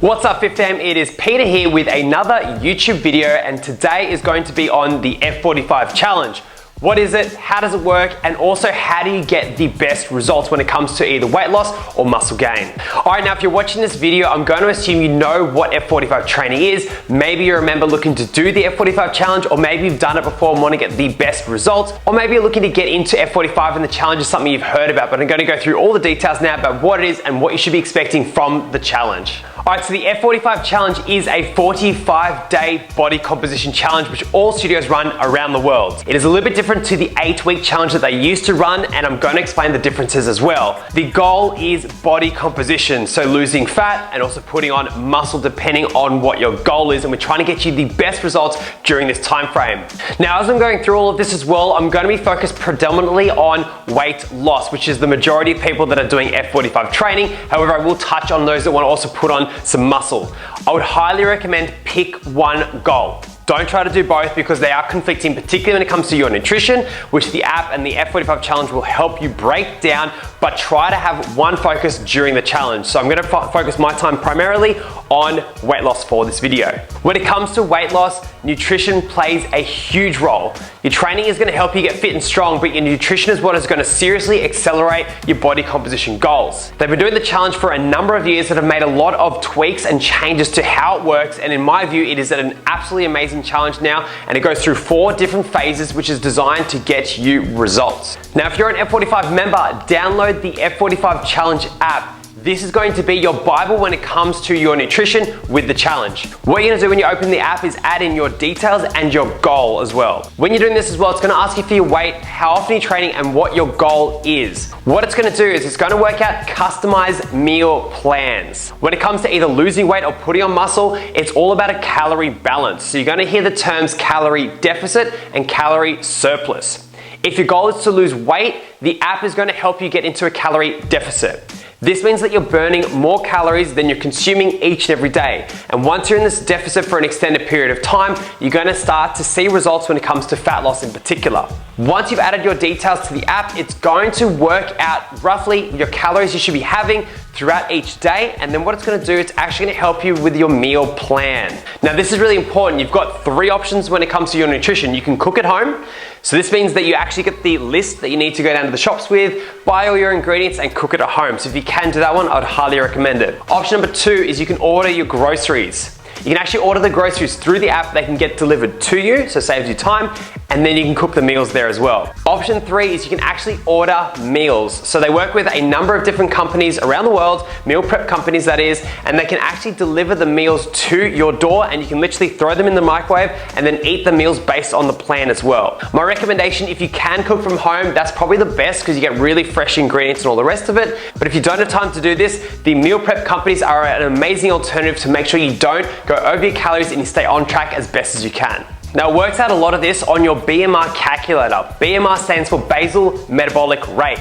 What's up 5fam, it is Peter here with another YouTube video, and today is going to be on the F45 Challenge. What is it, how does it work, and also how do you get the best results when it comes to either weight loss or muscle gain? Alright, now if you're watching this video, I'm going to assume you know what F45 training is. Maybe you remember looking to do the F45 Challenge, or maybe you've done it before and want to get the best results, or maybe you're looking to get into F45 and the challenge is something you've heard about, but I'm going to go through all the details now about what it is and what you should be expecting from the challenge. Alright, so the F45 Challenge is a 45-day body composition challenge which all studios run around the world. It is a little bit different to the 8-week challenge that they used to run, and I'm going to explain the differences as well. The goal is body composition, so losing fat and also putting on muscle depending on what your goal is, and we're trying to get you the best results during this time frame. Now, as I'm going through all of this as well, I'm going to be focused predominantly on weight loss, which is the majority of people that are doing F45 training. However, I will touch on those that want to also put on some muscle. I would highly recommend pick one goal. Don't try to do both because they are conflicting, particularly when it comes to your nutrition, which the app and the F45 Challenge will help you break down, but try to have one focus during the challenge. So I'm going to focus my time primarily on weight loss for this video. When it comes to weight loss, nutrition plays a huge role. Your training is going to help you get fit and strong, but your nutrition is what is going to seriously accelerate your body composition goals. They've been doing the challenge for a number of years that have made a lot of tweaks and changes to how it works, and in my view, it is an absolutely amazing challenge now, and it goes through 4 different phases which is designed to get you results. Now, if you're an F45 member, download the F45 Challenge app. This is going to be your Bible when it comes to your nutrition with the challenge. What you're gonna do when you open the app is add in your details and your goal as well. When you're doing this as well, it's gonna ask you for your weight, how often you're training, and what your goal is. What it's gonna do is it's gonna work out customized meal plans. When it comes to either losing weight or putting on muscle, it's all about a calorie balance. So you're gonna hear the terms calorie deficit and calorie surplus. If your goal is to lose weight, the app is gonna help you get into a calorie deficit. This means that you're burning more calories than you're consuming each and every day. And once you're in this deficit for an extended period of time, you're gonna start to see results when it comes to fat loss in particular. Once you've added your details to the app, it's going to work out roughly your calories you should be having throughout each day, and then what it's gonna do, it's actually gonna help you with your meal plan. Now, this is really important. You've got 3 options when it comes to your nutrition. You can cook at home. So this means that you actually get the list that you need to go down to the shops with, buy all your ingredients and cook it at home. So if you can do that one, I'd highly recommend it. Option number 2 is you can order your groceries. You can actually order the groceries through the app. They can get delivered to you, so it saves you time, and then you can cook the meals there as well. Option 3 is you can actually order meals. So they work with a number of different companies around the world, meal prep companies that is, and they can actually deliver the meals to your door, and you can literally throw them in the microwave and then eat the meals based on the plan as well. My recommendation, if you can cook from home, that's probably the best because you get really fresh ingredients and all the rest of it. But if you don't have time to do this, the meal prep companies are an amazing alternative to make sure you don't go over your calories and you stay on track as best as you can. Now, it works out a lot of this on your BMR Calculator. BMR stands for basal metabolic rate.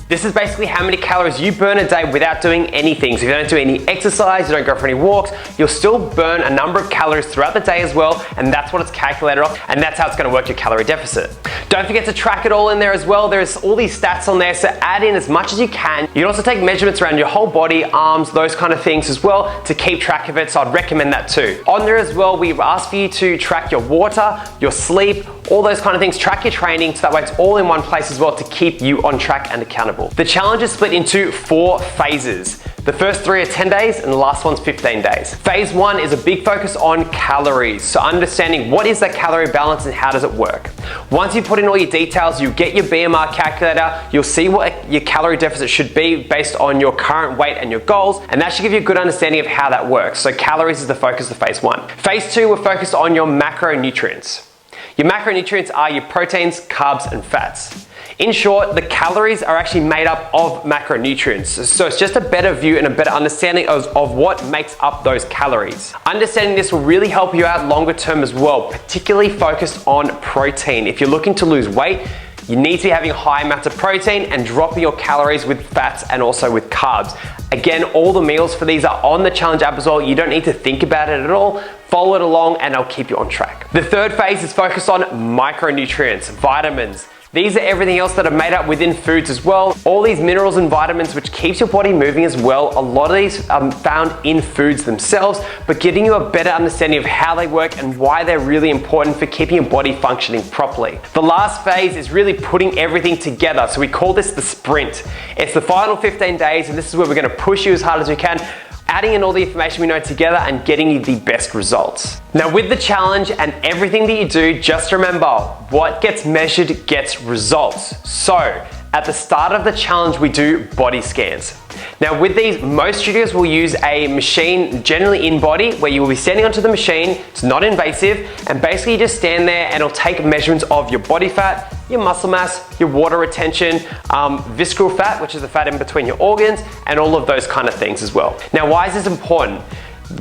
This is basically how many calories you burn a day without doing anything. So if you don't do any exercise, you don't go for any walks, you'll still burn a number of calories throughout the day as well, and that's what it's calculated off, and that's how it's gonna work your calorie deficit. Don't forget to track it all in there as well. There's all these stats on there, so add in as much as you can. You can also take measurements around your whole body, arms, those kind of things as well to keep track of it, so I'd recommend that too. On there as well, we ask for you to track your water, your sleep, all those kind of things. Track your training, so that way it's all in one place as well to keep you on track and accountable. The challenge is split into 4 phases. The first 3 are 10 days and the last one's 15 days. Phase 1 is a big focus on calories. So understanding what is that calorie balance and how does it work. Once you put in all your details, you get your BMR calculator, you'll see what your calorie deficit should be based on your current weight and your goals, and that should give you a good understanding of how that works. So calories is the focus of phase 1. Phase 2, we're focused on your macronutrients. Your macronutrients are your proteins, carbs, and fats. In short, the calories are actually made up of macronutrients. So it's just a better view and a better understanding of what makes up those calories. Understanding this will really help you out longer term as well, particularly focused on protein. If you're looking to lose weight, you need to be having high amounts of protein and dropping your calories with fats and also with carbs. Again, all the meals for these are on the challenge app as well. You don't need to think about it at all. Follow it along and I'll keep you on track. The third phase is focused on micronutrients, vitamins, These are everything else that are made up within foods as well. All these minerals and vitamins which keeps your body moving as well. A lot of these are found in foods themselves, but giving you a better understanding of how they work and why they're really important for keeping your body functioning properly. The last phase is really putting everything together. So we call this the sprint. It's the final 15 days, and this is where we're going to push you as hard as we can, adding in all the information we know together and getting you the best results. Now with the challenge and everything that you do, just remember, what gets measured gets results. So at the start of the challenge, we do body scans. Now with these, most studios will use a machine generally in body where you will be standing onto the machine. It's not invasive, and basically you just stand there and it'll take measurements of your body fat, your muscle mass, your water retention, visceral fat, which is the fat in between your organs, and all of those kind of things as well. Now why is this important?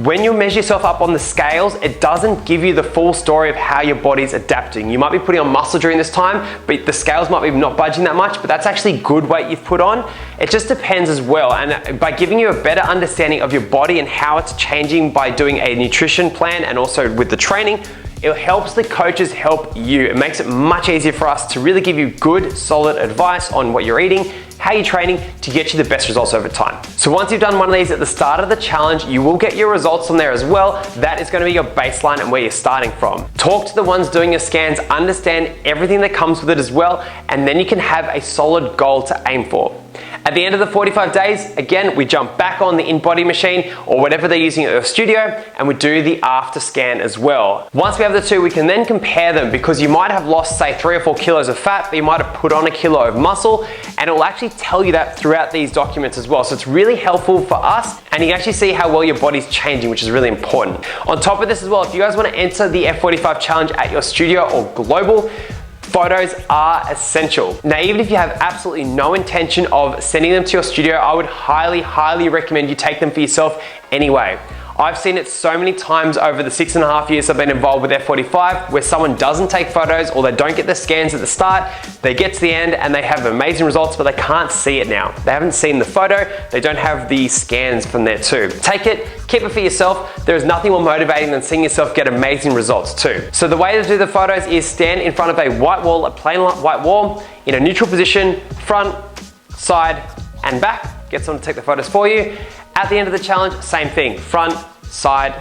When you measure yourself up on the scales, it doesn't give you the full story of how your body's adapting. You might be putting on muscle during this time, but the scales might be not budging that much, but that's actually good weight you've put on. It just depends as well. And by giving you a better understanding of your body and how it's changing by doing a nutrition plan and also with the training, it helps the coaches help you. It makes it much easier for us to really give you good, solid advice on what you're eating, how you're training to get you the best results over time. So once you've done one of these at the start of the challenge, you will get your results on there as well. That is going to be your baseline and where you're starting from. Talk to the ones doing your scans, understand everything that comes with it as well, and then you can have a solid goal to aim for. At the end of the 45 days, again, we jump back on the in-body machine or whatever they're using at your studio, and we do the after scan as well. Once we have the two, we can then compare them, because you might have lost, say, 3 or 4 kilos of fat, but you might have put on a kilo of muscle, and it will actually tell you that throughout these documents as well. So it's really helpful for us, and you can actually see how well your body's changing, which is really important. On top of this as well, if you guys want to enter the F45 Challenge at your studio or global, photos are essential. Now, even if you have absolutely no intention of sending them to your studio, I would highly recommend you take them for yourself anyway. I've seen it so many times over the 6.5 years I've been involved with F45 where someone doesn't take photos or they don't get the scans at the start, they get to the end and they have amazing results, but they can't see it now. They haven't seen the photo, they don't have the scans from there too. Take it, keep it for yourself. There is nothing more motivating than seeing yourself get amazing results too. So the way to do the photos is stand in front of a white wall, a plain white wall, in a neutral position, front, side, and back. Get someone to take the photos for you. At the end of the challenge, same thing, front, side,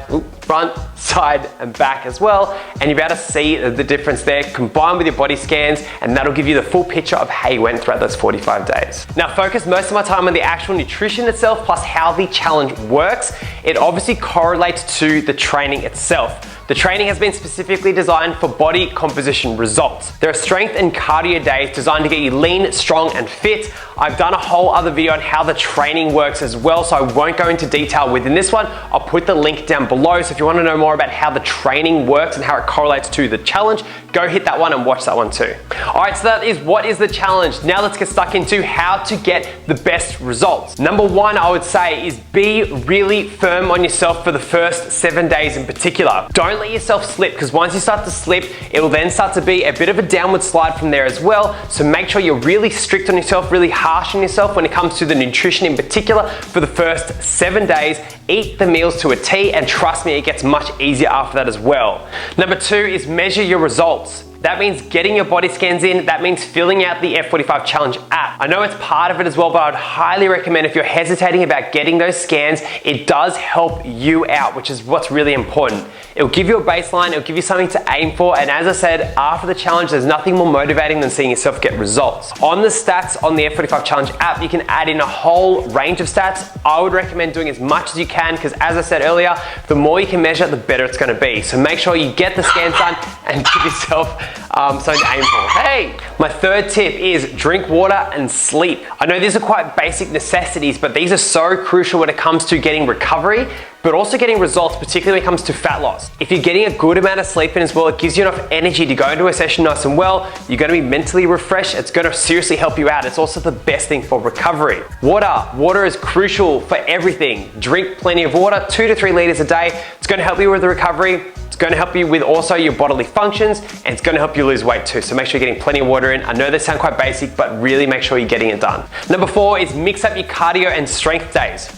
and back as well, and you'll be able to see the difference there combined with your body scans, and that'll give you the full picture of how you went throughout those 45 days. Now, focus most of my time on the actual nutrition itself plus how the challenge works. It obviously correlates to the training itself. The training has been specifically designed for body composition results. There are strength and cardio days designed to get you lean, strong, and fit. I've done a whole other video on how the training works as well, so I won't go into detail within this one. I'll put the link down below, so if you want to know more about how the training works and how it correlates to the challenge, go hit that one and watch that one too. All right, so that is what is the challenge. Now let's get stuck into how to get the best results. Number one, I would say, is be really firm on yourself for the first 7 days in particular. Don't let yourself slip, because once you start to slip, it will then start to be a bit of a downward slide from there as well. So make sure you're really strict on yourself, really harsh on yourself when it comes to the nutrition in particular for the first 7 days. Eat the meals to a T, and trust me, it gets much easier after that as well. Number two is measure your results. That means getting your body scans in. That means filling out the F45 Challenge app. I know it's part of it as well, but I'd highly recommend if you're hesitating about getting those scans, it does help you out, which is what's really important. It'll give you a baseline, it'll give you something to aim for, and as I said, after the challenge, there's nothing more motivating than seeing yourself get results. On the stats on the F45 Challenge app, you can add in a whole range of stats. I would recommend doing as much as you can, because as I said earlier, the more you can measure, the better it's gonna be. So make sure you get the scans done and give yourself something to aim for. Hey, my third tip is drink water and sleep. I know these are quite basic necessities, but these are so crucial when it comes to getting recovery, but also getting results, particularly when it comes to fat loss. If you're getting a good amount of sleep in as well, it gives you enough energy to go into a session nice and well. You're gonna be mentally refreshed. It's gonna seriously help you out. It's also the best thing for recovery. Water is crucial for everything. Drink plenty of water, 2 to 3 liters a day. It's gonna help you with the recovery. It's going to help you with also your bodily functions, and it's going to help you lose weight too. So make sure you're getting plenty of water in. I know they sound quite basic, but really make sure you're getting it done. Number 4 is mix up your cardio and strength days.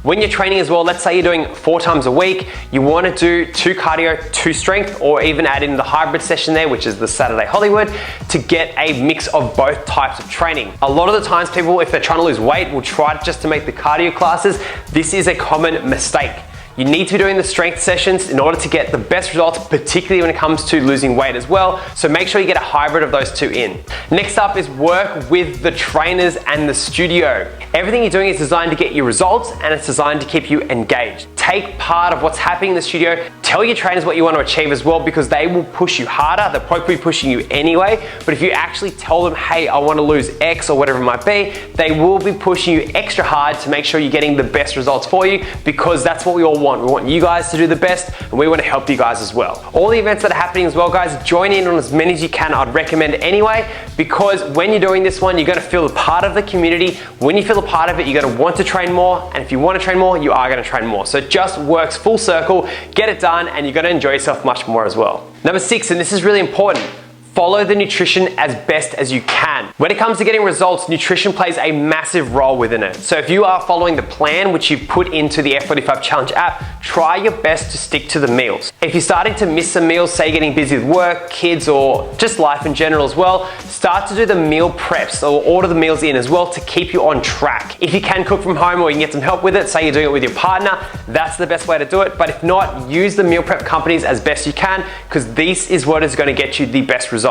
When you're training as well, let's say you're doing 4 times a week, you want to do 2 cardio, 2 strength, or even add in the hybrid session there, which is the Saturday Hollywood, to get a mix of both types of training. A lot of the times people, if they're trying to lose weight, will try just to make the cardio classes. This is a common mistake. You need to be doing the strength sessions in order to get the best results, particularly when it comes to losing weight as well. So make sure you get a hybrid of those 2 in. Next up is work with the trainers and the studio. Everything you're doing is designed to get you results, and it's designed to keep you engaged. Take part of what's happening in the studio. Tell your trainers what you want to achieve as well, because they will push you harder. They'll probably be pushing you anyway. But if you actually tell them, hey, I want to lose X or whatever it might be, they will be pushing you extra hard to make sure you're getting the best results for you, because that's what we all want. We want you guys to do the best, and we want to help you guys as well. All the events that are happening as well, guys, join in on as many as you can. I'd recommend anyway, because when you're doing this one, you're going to feel a part of the community. When you feel a part of it, you're going to want to train more, and if you want to train more, you are going to train more. So it just works full circle. Get it done, and you're going to enjoy yourself much more as well. Number 6, and this is really important, follow the nutrition as best as you can. When it comes to getting results, nutrition plays a massive role within it. So if you are following the plan which you've put into the F45 Challenge app, try your best to stick to the meals. If you're starting to miss some meals, say you're getting busy with work, kids, or just life in general as well, start to do the meal preps or order the meals in as well to keep you on track. If you can cook from home or you can get some help with it, say you're doing it with your partner, that's the best way to do it. But if not, use the meal prep companies as best you can, because this is what is going to get you the best results.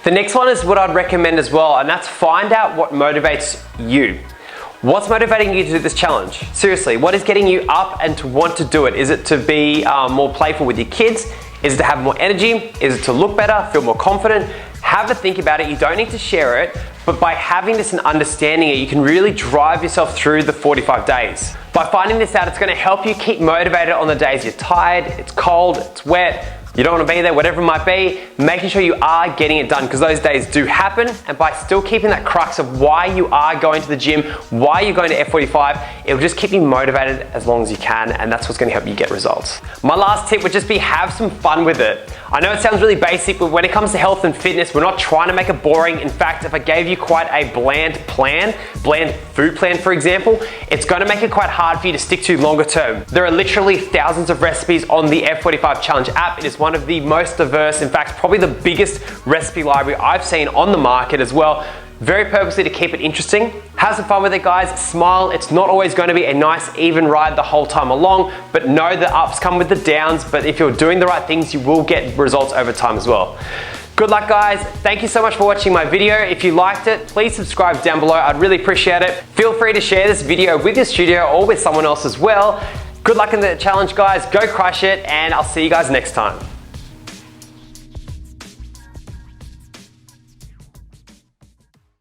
The next one is what I'd recommend as well, and that's find out what motivates you. What's motivating you to do this challenge? Seriously, what is getting you up and to want to do it? Is it to be more playful with your kids? Is it to have more energy? Is it to look better, feel more confident? Have a think about it. You don't need to share it, but by having this and understanding it, you can really drive yourself through the 45 days. By finding this out, it's going to help you keep motivated on the days you're tired, it's cold, it's wet, you don't want to be there, whatever it might be, making sure you are getting it done, because those days do happen. And by still keeping that crux of why you are going to the gym, why you're going to F45, it'll just keep you motivated as long as you can, and that's what's going to help you get results. My last tip would just be have some fun with it. I know it sounds really basic, but when it comes to health and fitness, we're not trying to make it boring. In fact, if I gave you quite a bland food plan, for example, it's going to make it quite hard for you to stick to longer term. There are literally thousands of recipes on the F45 Challenge app. It is one of the most diverse, in fact, probably the biggest recipe library I've seen on the market as well. Very purposely to keep it interesting. Have some fun with it, guys. Smile. It's not always going to be a nice, even ride the whole time along, but know the ups come with the downs. But if you're doing the right things, you will get results over time as well. Good luck, guys. Thank you so much for watching my video. If you liked it, please subscribe down below. I'd really appreciate it. Feel free to share this video with your studio or with someone else as well. Good luck in the challenge, guys. Go crush it, and I'll see you guys next time.